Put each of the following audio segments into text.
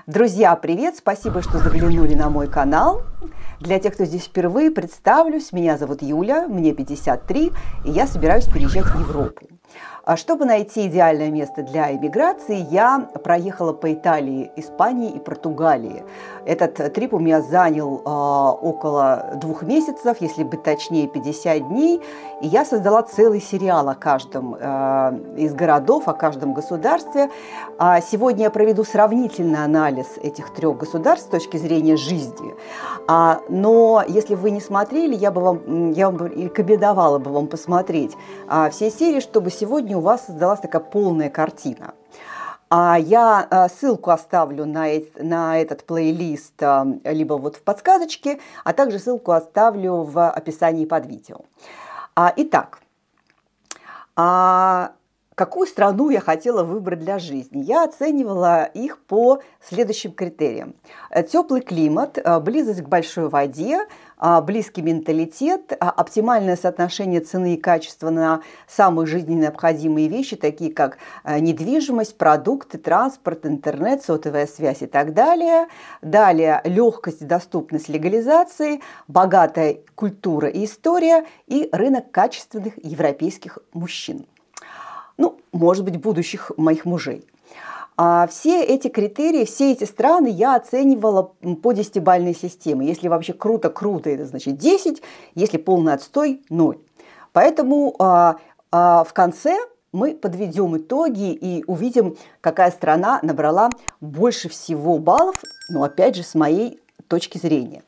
Друзья, привет! Спасибо, что заглянули на мой канал. Для тех, кто здесь впервые, представлюсь. Меня зовут Юля, мне 53, и я собираюсь переезжать в Европу. Чтобы найти идеальное место для эмиграции, я проехала по Италии, Испании и Португалии. Этот трип у меня занял около 2 месяцев, если быть точнее, 50 дней. И я создала целый сериал о каждом из городов, о каждом государстве. Сегодня я проведу сравнительный анализ этих 3 государств с точки зрения жизни. Но если вы не смотрели, я вам рекомендовала бы вам посмотреть все серии, чтобы сегодня у вас создалась такая полная картина. Я ссылку оставлю на этот плейлист либо вот в подсказочке, а также ссылку оставлю в описании под видео. Итак, какую страну я хотела выбрать для жизни? Я оценивала их по следующим критериям. Теплый климат, близость к большой воде, близкий менталитет, оптимальное соотношение цены и качества на самые жизненно необходимые вещи, такие как недвижимость, продукты, транспорт, интернет, сотовая связь и так далее. Далее легкость, доступность легализации, богатая культура и история и рынок качественных европейских мужчин. Может быть, будущих моих мужей. Все эти критерии, все эти страны я оценивала по 10-бальной системе. Если вообще круто, это значит 10, если полный отстой – 0. Поэтому в конце мы подведем итоги и увидим, какая страна набрала больше всего баллов, но опять же с моей точки зрения.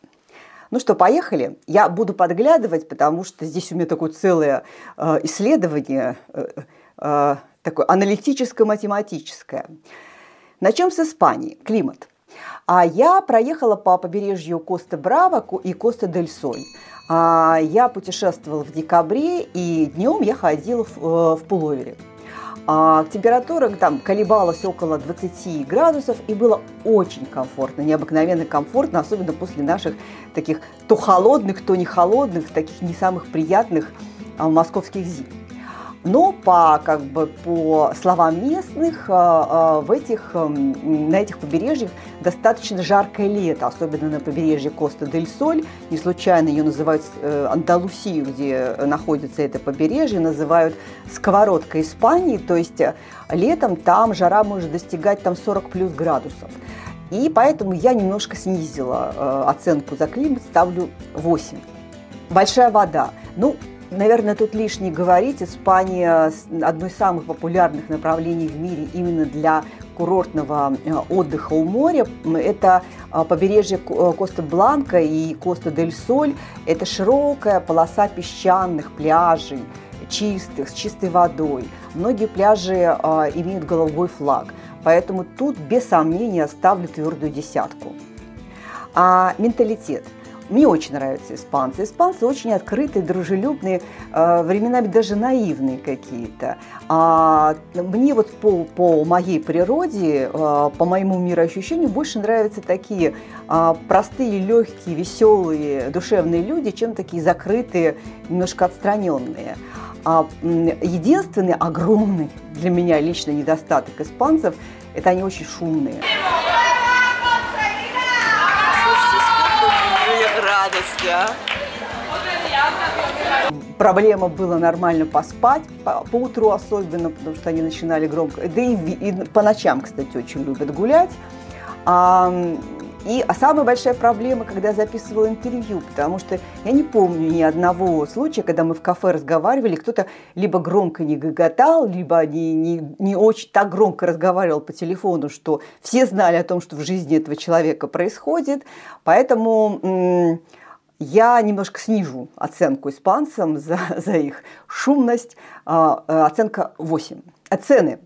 Ну что, поехали? Я буду подглядывать, потому что здесь у меня такое целое исследование, такое аналитическо-математическое. Начнем с Испании. Климат. Я проехала по побережью Коста-Браво и Коста-дель-Соль. Я путешествовала в декабре, и днем я ходила в пуловере. Температура там колебалась около 20 градусов, и было очень комфортно, необыкновенно комфортно, особенно после наших таких то холодных, то не холодных, таких не самых приятных московских зим. Но по словам местных, на этих побережьях достаточно жаркое лето, особенно на побережье Коста-дель-Соль. Не случайно ее называют Андалусию, где находится это побережье, называют сковородкой Испании. То есть летом там жара может достигать 40 плюс градусов. И поэтому я немножко снизила оценку за климат, ставлю 8. Большая вода. Наверное, тут лишнее говорить, Испания – одно из самых популярных направлений в мире именно для курортного отдыха у моря. Это побережье Коста-Бланка и Коста-дель-Соль. Это широкая полоса песчаных пляжей, чистых, с чистой водой. Многие пляжи имеют голубой флаг, поэтому тут без сомнения ставлю твердую 10. Менталитет. Мне очень нравятся испанцы. Испанцы очень открытые, дружелюбные, временами даже наивные какие-то. Мне вот по моей природе, по моему мироощущению, больше нравятся такие простые, легкие, веселые, душевные люди, чем такие закрытые, немножко отстраненные. Единственный огромный для меня лично недостаток испанцев – это они очень шумные. Радость, Проблема была нормально поспать, по утру особенно, потому что они начинали громко, да и по ночам, кстати, очень любят гулять. И самая большая проблема, когда я записывала интервью, потому что я не помню ни одного случая, когда мы в кафе разговаривали, кто-то либо громко не гоготал, либо не очень так громко разговаривал по телефону, что все знали о том, что в жизни этого человека происходит. Поэтому я немножко снижу оценку испанцам за их шумность. Оценка 8. Цены.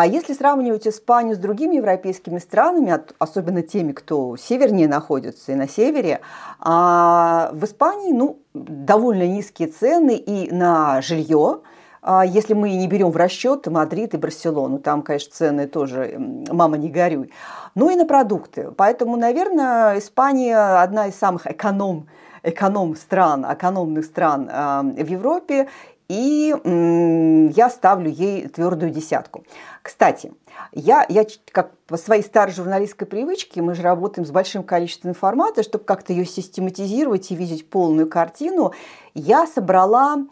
Если сравнивать Испанию с другими европейскими странами, особенно теми, кто севернее находится и на севере, в Испании довольно низкие цены и на жилье, если мы не берем в расчет Мадрид и Барселону. Там, конечно, цены тоже, мама, не горюй. И на продукты. Поэтому, наверное, Испания одна из самых экономных стран в Европе. и я ставлю ей твердую 10. Кстати, я как по своей старой журналистской привычке, мы же работаем с большим количеством информации, чтобы как-то ее систематизировать и видеть полную картину, я собрала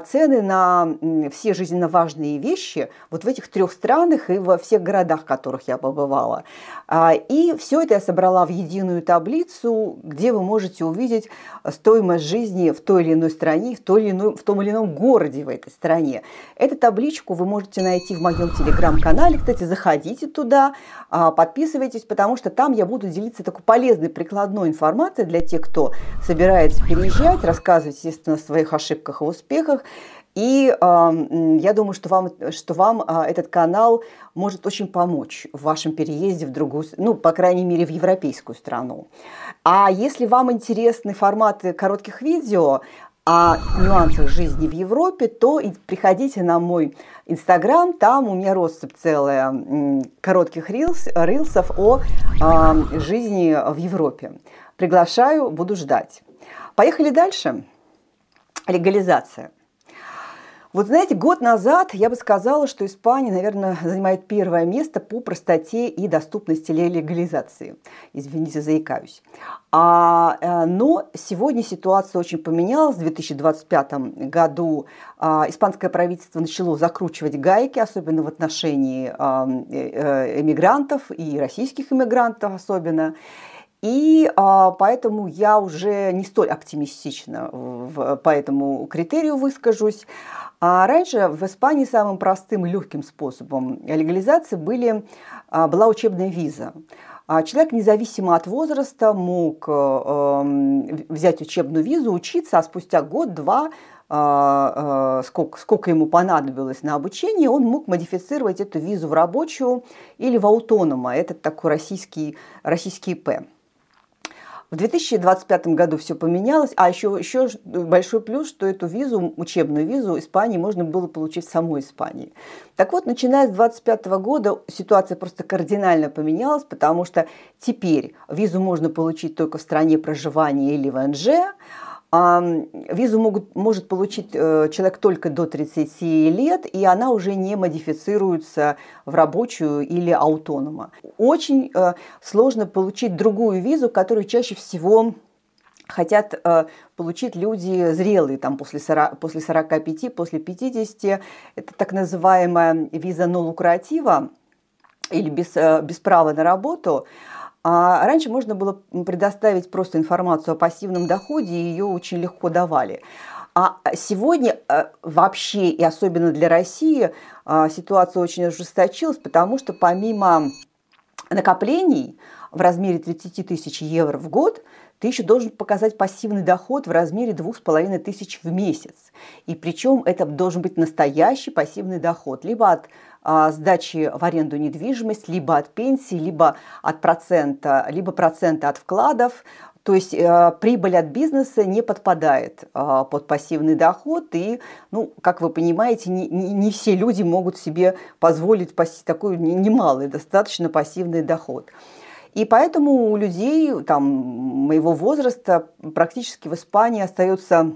цены на все жизненно важные вещи вот в этих 3 странах и во всех городах, в которых я побывала. И все это я собрала в единую таблицу, где вы можете увидеть стоимость жизни в той или иной стране, в том или ином городе в этой стране. Эту табличку вы можете найти в моем телеграм-канале. Кстати, заходите туда, подписывайтесь, потому что там я буду делиться такой полезной прикладной информацией для тех, кто собирается переезжать, рассказывать, естественно, о своих ошибках и успехах. И я думаю, что вам этот канал может очень помочь в вашем переезде в другую, ну, по крайней мере, в европейскую страну. А если вам интересны форматы коротких видео о нюансах жизни в Европе, то приходите на мой Инстаграм, там у меня россыпь целая коротких рилсов о жизни в Европе. Приглашаю, буду ждать. Поехали дальше. Легализация. Вот знаете, год назад я бы сказала, что Испания, наверное, занимает первое место по простоте и доступности легализации. Извините, заикаюсь. Но сегодня ситуация очень поменялась. В 2025 году испанское правительство начало закручивать гайки, особенно в отношении эмигрантов и российских эмигрантов особенно. И поэтому я уже не столь оптимистично по этому критерию выскажусь. Раньше в Испании самым простым и легким способом легализации была учебная виза. Человек, независимо от возраста, мог взять учебную визу, учиться, а спустя год-два, сколько ему понадобилось на обучение, он мог модифицировать эту визу в рабочую или в аутонома. Это такой российский ИП. В 2025 году все поменялось, а еще большой плюс, что эту визу, учебную визу Испании можно было получить в самой Испании. Так вот, начиная с 2025 года ситуация просто кардинально поменялась, потому что теперь визу можно получить только в стране проживания или в НЖ. Визу может получить человек только до 30 лет, и она уже не модифицируется в рабочую или аутонома. Очень сложно получить другую визу, которую чаще всего хотят получить люди зрелые, там, после 45, после 50. Это так называемая виза нон-лукратива или без права на работу. Раньше можно было предоставить просто информацию о пассивном доходе, и ее очень легко давали. А сегодня вообще, и особенно для России, ситуация очень ожесточилась, потому что помимо накоплений в размере 30 тысяч евро в год, ты еще должен показать пассивный доход в размере 2500 в месяц. И причем это должен быть настоящий пассивный доход, либо от сдачи в аренду недвижимости, либо от пенсии, либо процента от вкладов. То есть прибыль от бизнеса не подпадает под пассивный доход. И, ну, как вы понимаете, не все люди могут себе позволить такой немалый, достаточно пассивный доход. И поэтому у людей там, моего возраста практически в Испании остается...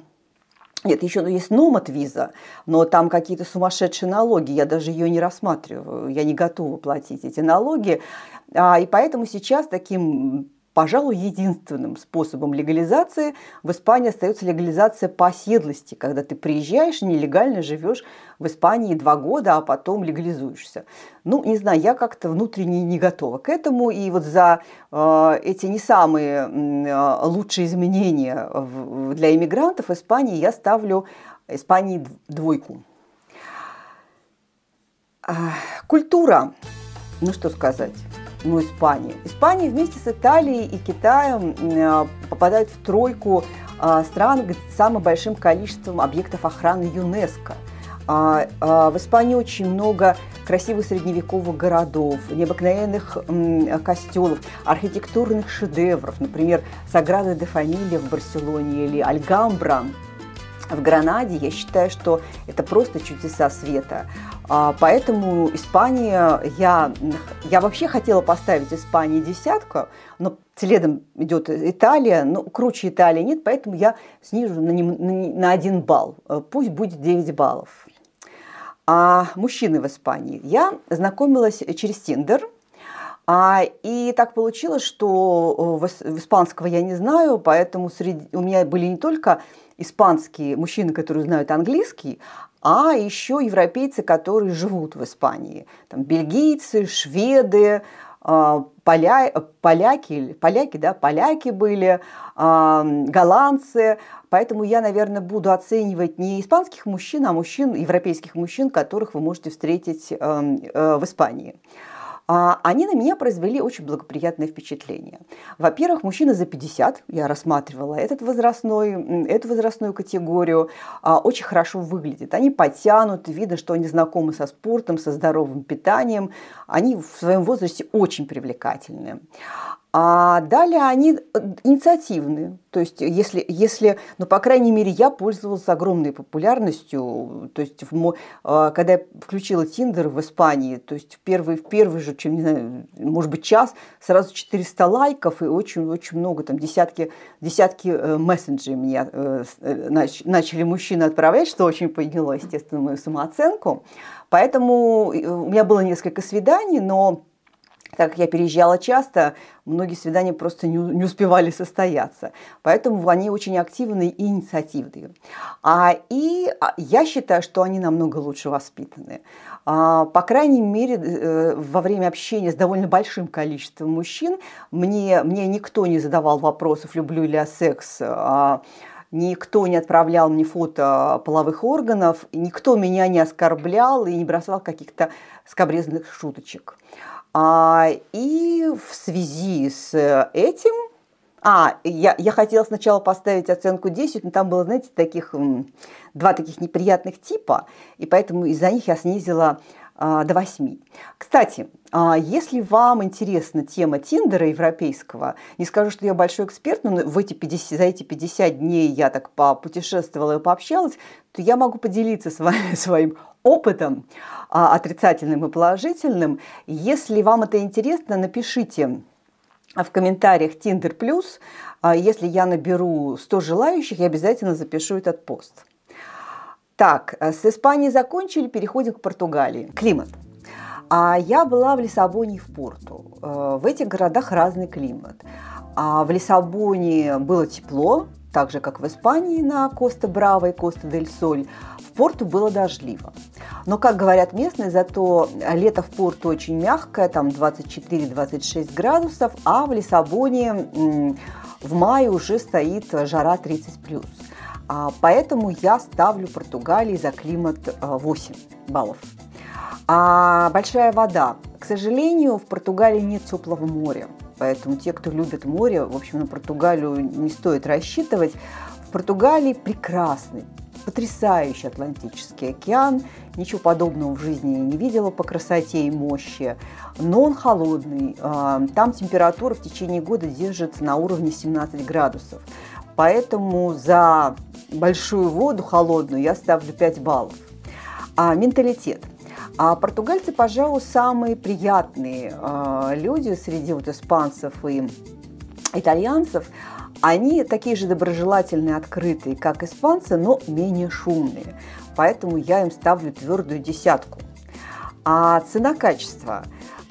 Нет, еще есть номад-виза, но там какие-то сумасшедшие налоги, я даже ее не рассматриваю, я не готова платить эти налоги. И поэтому сейчас таким, пожалуй, единственным способом легализации в Испании остается легализация по оседлости, когда ты приезжаешь, нелегально живешь в Испании 2 года, а потом легализуешься. Ну, не знаю, я как-то внутренне не готова к этому, и вот за эти не самые лучшие изменения для иммигрантов в Испании я ставлю Испании 2. Культура, ну что сказать. Ну, Испания. Испания вместе с Италией и Китаем попадает в 3 стран с самым большим количеством объектов охраны ЮНЕСКО. В Испании очень много красивых средневековых городов, необыкновенных костелов, архитектурных шедевров, например, Саграда де Фамилия в Барселоне или Альгамбра в Гранаде. Я считаю, что это просто чудеса света. Поэтому Испания, я вообще хотела поставить Испании 10, но следом идет Италия, но круче Италии нет, поэтому я снижу на 1 балл, пусть будет 9 баллов. Мужчины в Испании. Я знакомилась через Tinder. И так получилось, что в испанского я не знаю, поэтому у меня были не только испанские мужчины, которые знают английский, а еще европейцы, которые живут в Испании. Там бельгийцы, шведы, поляки были, голландцы. Поэтому я, наверное, буду оценивать не испанских мужчин, а европейских мужчин, которых вы можете встретить в Испании. Они на меня произвели очень благоприятное впечатление. Во-первых, мужчины за 50, я рассматривала эту возрастную категорию, очень хорошо выглядят. Они подтянуты, видно, что они знакомы со спортом, со здоровым питанием. Они в своем возрасте очень привлекательны. Далее они инициативны. То есть, ну, по крайней мере, я пользовалась огромной популярностью. То есть, когда я включила Tinder в Испании, то есть в первый же, не знаю, может быть, час, сразу 400 лайков и очень много, там, десятки мессенджей мне начали мужчины отправлять, что очень подняло, естественно, мою самооценку. Поэтому у меня было несколько свиданий, но так как я переезжала часто, многие свидания просто не успевали состояться. Поэтому они очень активные и инициативные. И я считаю, что они намного лучше воспитаны. По крайней мере, во время общения с довольно большим количеством мужчин мне никто не задавал вопросов, люблю ли я секс, никто не отправлял мне фото половых органов, никто меня не оскорблял и не бросал каких-то скабрезных шуточек. И в связи с этим, я хотела сначала поставить оценку 10, но там было, знаете, два таких неприятных типа, и поэтому из-за них я снизила до 8. Кстати, если вам интересна тема Тиндера европейского, не скажу, что я большой эксперт, но за эти 50 дней я так попутешествовала и пообщалась, то я могу поделиться с вами своим опытом, отрицательным и положительным. Если вам это интересно, напишите в комментариях Tinder+. Если я наберу 100 желающих, я обязательно запишу этот пост. Так, с Испанией закончили, переходим к Португалии. Климат. Я была в Лиссабоне и в Порту. В этих городах разный климат. В Лиссабоне было тепло, так же, как в Испании на Коста-Браво и Коста-дель-Соль. В Порту было дождливо. Но, как говорят местные, зато лето в Порту очень мягкое, там 24-26 градусов, а в Лиссабоне в мае уже стоит жара 30+. Поэтому я ставлю Португалии за климат 8 баллов. Большая вода. К сожалению, в Португалии нет теплого моря. Поэтому те, кто любит море, в общем, на Португалию не стоит рассчитывать. В Португалии прекрасный, потрясающий Атлантический океан. Ничего подобного в жизни я не видела по красоте и мощи. Но он холодный. Там температура в течение года держится на уровне 17 градусов. Поэтому за большую воду холодную я ставлю 5 баллов. Менталитет. Португальцы, пожалуй, самые приятные люди среди испанцев и итальянцев. Они такие же доброжелательные, открытые, как испанцы, но менее шумные. Поэтому я им ставлю твердую 10. Цена-качество.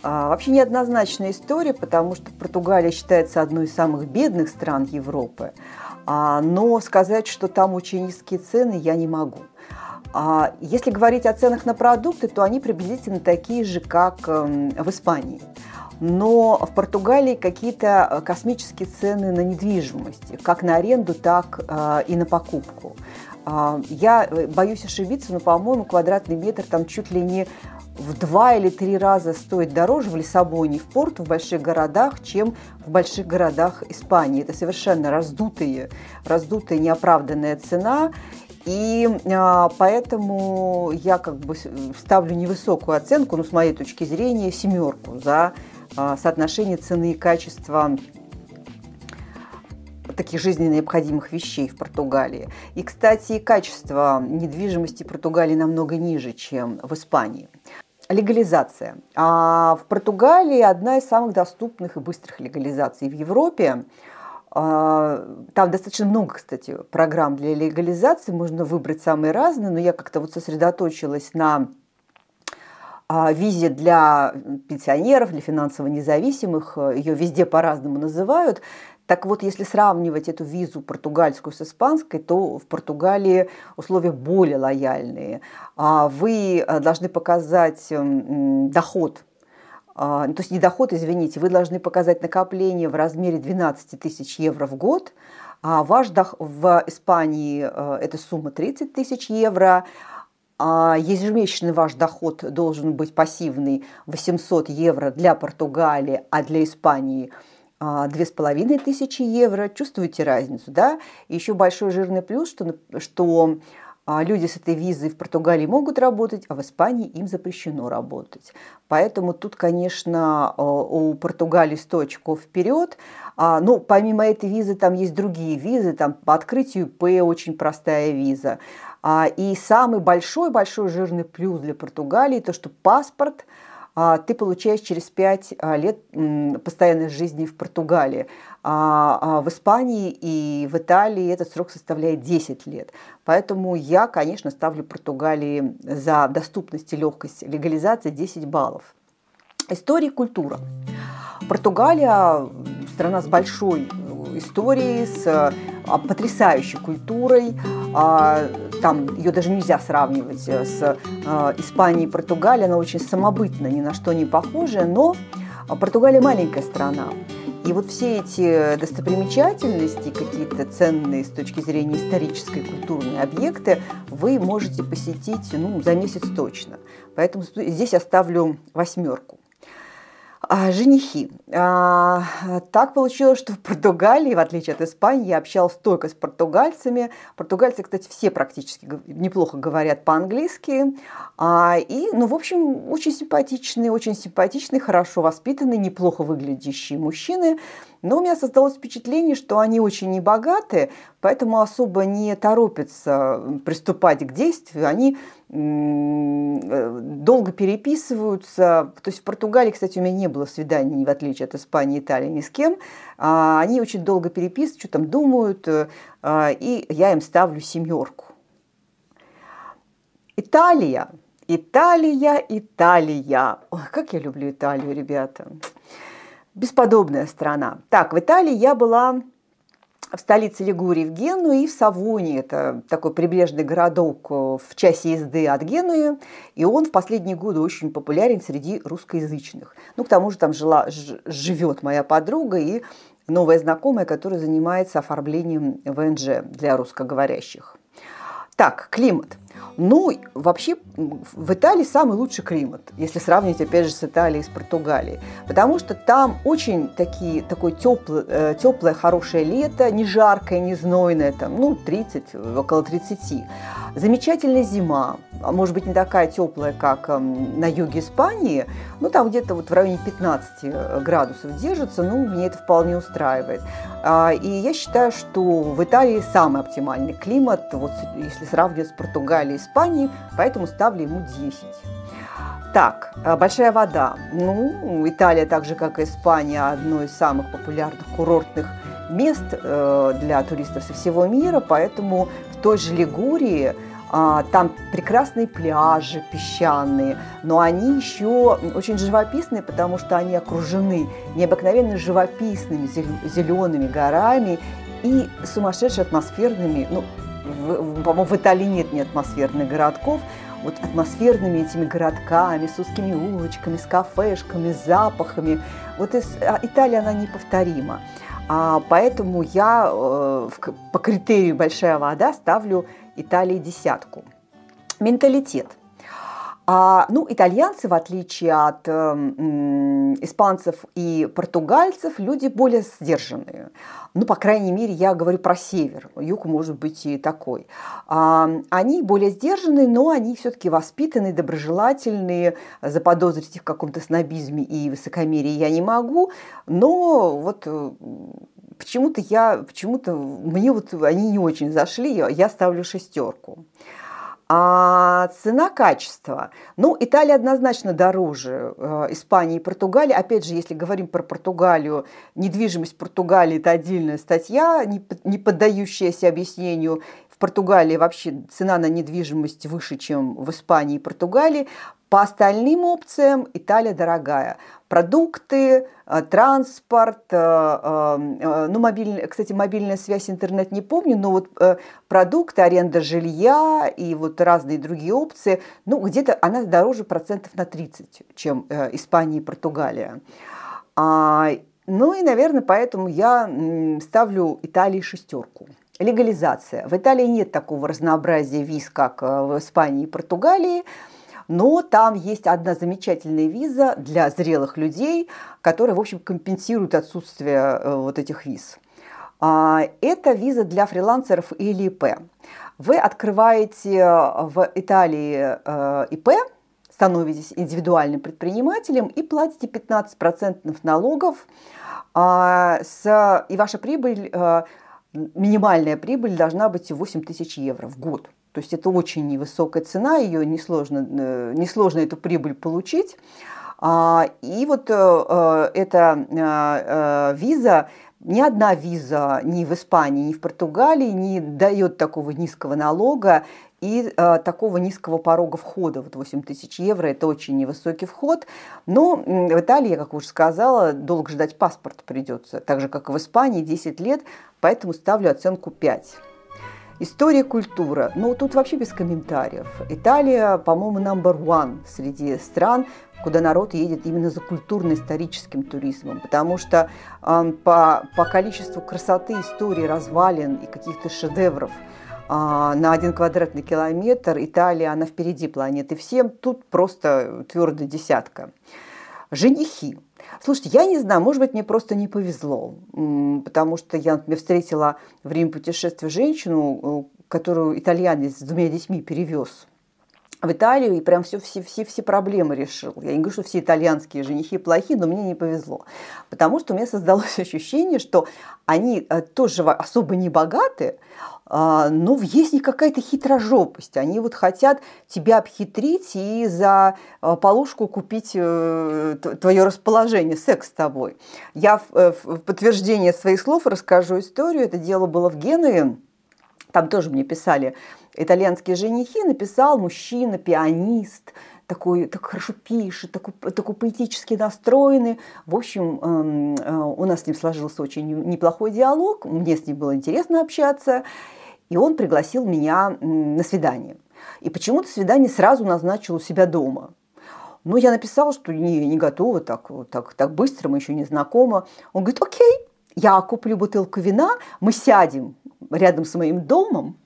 Вообще неоднозначная история, потому что Португалия считается одной из самых бедных стран Европы. Но сказать, что там очень низкие цены, я не могу. Если говорить о ценах на продукты, то они приблизительно такие же, как в Испании. Но в Португалии какие-то космические цены на недвижимость, как на аренду, так и на покупку. Я боюсь ошибиться, но, по-моему, квадратный метр там чуть ли не в 2 или 3 раза стоит дороже в Лиссабоне и в Порту, в больших городах, чем в больших городах Испании. Это совершенно раздутая, неоправданная цена. И поэтому я ставлю невысокую оценку, но с моей точки зрения 7 за соотношение цены и качества таких жизненно необходимых вещей в Португалии. И, кстати, качество недвижимости в Португалии намного ниже, чем в Испании. Легализация. В Португалии одна из самых доступных и быстрых легализаций в Европе. Там достаточно много, кстати, программ для легализации, можно выбрать самые разные, но я как-то вот сосредоточилась на визе для пенсионеров, для финансово независимых, ее везде по-разному называют. Так вот, если сравнивать эту визу португальскую с испанской, то в Португалии условия более лояльные. Вы должны показать доход, то есть не доход, извините, вы должны показать накопление в размере 12 тысяч евро в год, а в Испании эта сумма 30 тысяч евро. Ежемесячный ваш доход должен быть пассивный 800 евро для Португалии, а для Испании 2500 евро. Чувствуете разницу, да? И еще большой жирный плюс, что люди с этой визой в Португалии могут работать, а в Испании им запрещено работать. Поэтому тут, конечно, у Португалии 100 очков вперед. Но помимо этой визы там есть другие визы, там по открытию П очень простая виза. И самый большой жирный плюс для Португалии, то, что паспорт ты получаешь через 5 лет постоянной жизни в Португалии. В Испании и в Италии этот срок составляет 10 лет. Поэтому я, конечно, ставлю Португалии за доступность и легкость легализации 10 баллов. История и культура. Португалия – страна с большой историей, с потрясающей культурой. Там ее даже нельзя сравнивать с Испанией и Португалией. Она очень самобытна, ни на что не похожая, но Португалия маленькая страна. И вот все эти достопримечательности, какие-то ценные с точки зрения исторической, культурные объекты, вы можете посетить за месяц точно. Поэтому здесь я ставлю 8. Женихи. Так получилось, что в Португалии, в отличие от Испании, я общалась только с португальцами. Португальцы, кстати, все практически неплохо говорят по-английски. В общем, очень симпатичные, хорошо воспитанные, неплохо выглядящие мужчины. Но у меня создалось впечатление, что они очень небогатые, поэтому особо не торопятся приступать к действию. Они долго переписываются. То есть в Португалии, кстати, у меня не было свиданий, в отличие от Испании, Италии, ни с кем. Они очень долго переписывают, что там думают, и я им ставлю 7. Италия. Ой, как я люблю Италию, ребята. Бесподобная страна. Так, в Италии я была в столице Лигурии, в Генуе, и в Савоне. Это такой прибрежный городок в часе езды от Генуи. И он в последние годы очень популярен среди русскоязычных. К тому же там живет моя подруга и новая знакомая, которая занимается оформлением ВНЖ для русскоговорящих. Так, климат. Вообще в Италии самый лучший климат, если сравнить, опять же, с Италией и с Португалией. Потому что там очень такое теплое, хорошее лето, не жаркое, не знойное, там, 30, около 30. Замечательная зима, может быть, не такая теплая, как на юге Испании, там где-то в районе 15 градусов держится, меня это вполне устраивает. И я считаю, что в Италии самый оптимальный климат, если сравнивать с Португалией и Испанией, поэтому ставлю ему 10. Так, большая вода. Италия, так же как и Испания, одно из самых популярных курортных мест для туристов со всего мира, поэтому в той же Лигурии там прекрасные пляжи песчаные, но они еще очень живописные, потому что они окружены необыкновенно живописными зелеными горами и сумасшедше атмосферными, по-моему, в Италии нет ни атмосферных городков, атмосферными этими городками, с узкими улочками, с кафешками, с запахами. Италия, она неповторима. Поэтому я по критерию «большая вода» ставлю Италии 10. Менталитет. Итальянцы, в отличие от испанцев и португальцев, люди более сдержанные. По крайней мере, я говорю про север. Юг может быть и такой. Они более сдержанные, но они все-таки воспитанные, доброжелательные. Заподозрить их в каком-то снобизме и высокомерии я не могу. Но почему-то мне вот они не очень зашли, я ставлю 6. А цена-качество. Ну, Италия однозначно дороже Испании и Португалии. Опять же, если говорим про Португалию, недвижимость Португалии – это отдельная статья, не поддающаяся объяснению. В Португалии вообще цена на недвижимость выше, чем в Испании и Португалии. По остальным опциям Италия дорогая. Продукты, транспорт, ну, кстати, мобильная связь, интернет не помню, но вот продукты, аренда жилья и вот разные другие опции, ну, где-то она дороже процентов на 30, чем Испания и Португалия. Ну и, наверное, поэтому я ставлю Италии 6. Легализация. В Италии нет такого разнообразия виз, как в Испании и Португалии. Но там есть одна замечательная виза для зрелых людей, которая, в общем, компенсирует отсутствие вот этих виз. Это виза для фрилансеров или ИП. Вы открываете в Италии ИП, становитесь индивидуальным предпринимателем и платите 15% налогов. И ваша прибыль, минимальная прибыль должна быть 8 тысяч евро в год. То есть это очень невысокая цена, ее несложно эту прибыль получить. И вот эта виза, ни одна виза ни в Испании, ни в Португалии не дает такого низкого налога и такого низкого порога входа. Вот 8 тысяч евро – это очень невысокий вход. Но в Италии, как уже сказала, долго ждать паспорт придется, так же, как и в Испании, 10 лет, поэтому ставлю оценку 5. История, культура. Ну, тут вообще без комментариев. Италия, по-моему, number one среди стран, куда народ едет именно за культурно-историческим туризмом, потому что по количеству красоты, истории, развалин и каких-то шедевров на 1 квадратный километр Италия, она впереди планеты всем. Тут просто твердая десятка. Женихи. Слушайте, я не знаю, может быть, мне просто не повезло, потому что я, например, встретила в время путешествия женщину, которую итальянец с 2 детьми перевез в Италию и прям все проблемы решил. Я не говорю, что все итальянские женихи плохие, но мне не повезло, потому что у меня создалось ощущение, что они тоже особо не богаты, но есть не какая-то хитрожопость. Они вот хотят тебя обхитрить и за полушку купить твое расположение, секс с тобой. Я в подтверждение своих слов расскажу историю. Это дело было в Генуе. Там тоже мне писали итальянские женихи. Написал мужчина, пианист, такой хорошо пишет, такой поэтически настроенный. В общем, у нас с ним сложился очень неплохой диалог. Мне с ним было интересно общаться. И он пригласил меня на свидание. И почему-то свидание сразу назначил у себя дома. Но я написала, что не готова так быстро, мы еще не знакомы. Он говорит: окей, я куплю бутылку вина, мы сядем рядом с моим домом,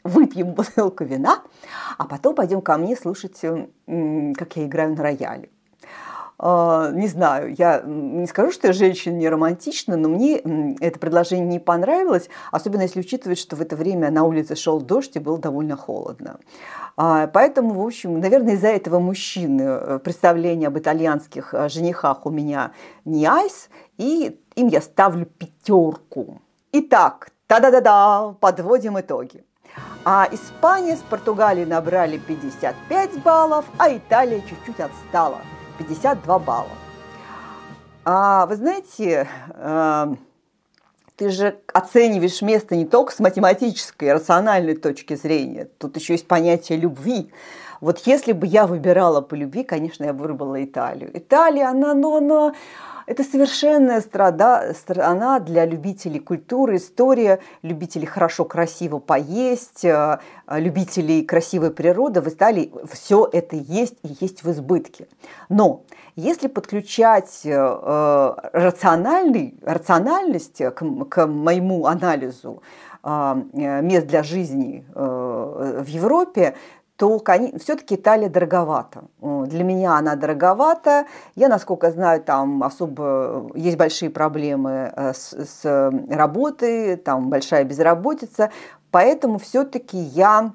выпьем бутылку вина, а потом пойдем ко мне слушать, как я играю на рояле. Не знаю, я не скажу, что я женщина не романтична, но мне это предложение не понравилось, особенно если учитывать, что в это время на улице шел дождь и было довольно холодно. Поэтому, в общем, наверное, из-за этого мужчины представление об итальянских женихах у меня не айс, и им я ставлю 5. Итак, та-да-да-да, подводим итоги. Испания с Португалией набрали 55 баллов, а Италия чуть-чуть отстала. 52 балла. Вы знаете, ты же оцениваешь место не только с математической, рациональной точки зрения. Тут еще есть понятие любви. Вот если бы я выбирала по любви, конечно, я бы выбрала Италию. Италия, она это совершенная страна для любителей культуры, истории, любителей хорошо, красиво поесть, любителей красивой природы. В Италии все это есть и есть в избытке. Но если подключать рациональность к моему анализу мест для жизни в Европе, то все-таки Италия дороговата. Для меня она дороговата. Я, насколько знаю, там особо есть большие проблемы с работой, там большая безработица. Поэтому все-таки я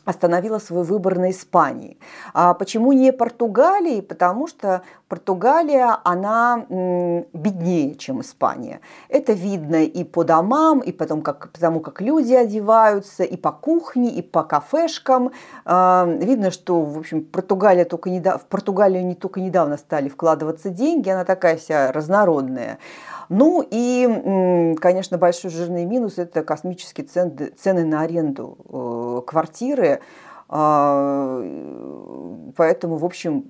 остановила свой выбор на Испании. А почему не Португалии? Потому что Португалия, она беднее, чем Испания. Это видно и по домам, и потому как люди одеваются, и по кухне, и по кафешкам. Видно, что, в общем, в Португалию не только недавно стали вкладываться деньги, она такая вся разнородная. Ну и, конечно, большой жирный минус – это космические цены на аренду квартиры. Поэтому, в общем,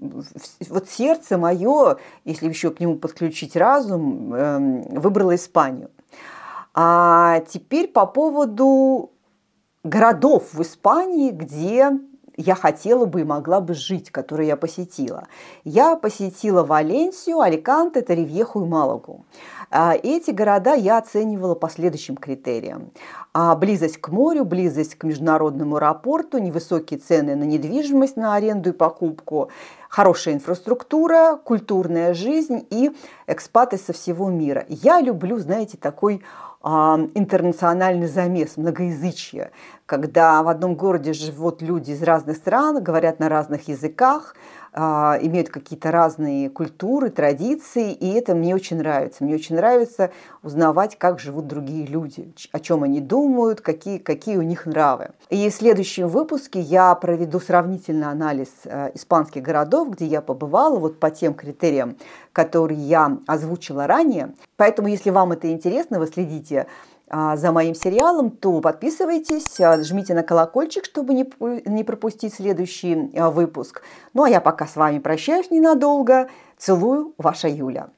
вот сердце мое, если еще к нему подключить разум, выбрало Испанию. А теперь по поводу городов в Испании, где я хотела бы и могла бы жить, которые я посетила. Я посетила Валенсию, Аликанте, Торревьеху и Малагу. Эти города я оценивала по следующим критериям. Близость к морю, близость к международному аэропорту, невысокие цены на недвижимость, на аренду и покупку, хорошая инфраструктура, культурная жизнь и экспаты со всего мира. Я люблю, знаете, такой интернациональный замес, многоязычие, когда в одном городе живут люди из разных стран, говорят на разных языках, имеют какие-то разные культуры, традиции, и это мне очень нравится. Мне очень нравится узнавать, как живут другие люди, о чем они думают, какие у них нравы. И в следующем выпуске я проведу сравнительный анализ испанских городов, где я побывала, вот по тем критериям, которые я озвучила ранее. Поэтому, если вам это интересно, вы следите за моим сериалом, то подписывайтесь, жмите на колокольчик, чтобы не пропустить следующий выпуск. Ну а я пока с вами прощаюсь ненадолго. Целую, ваша Юля.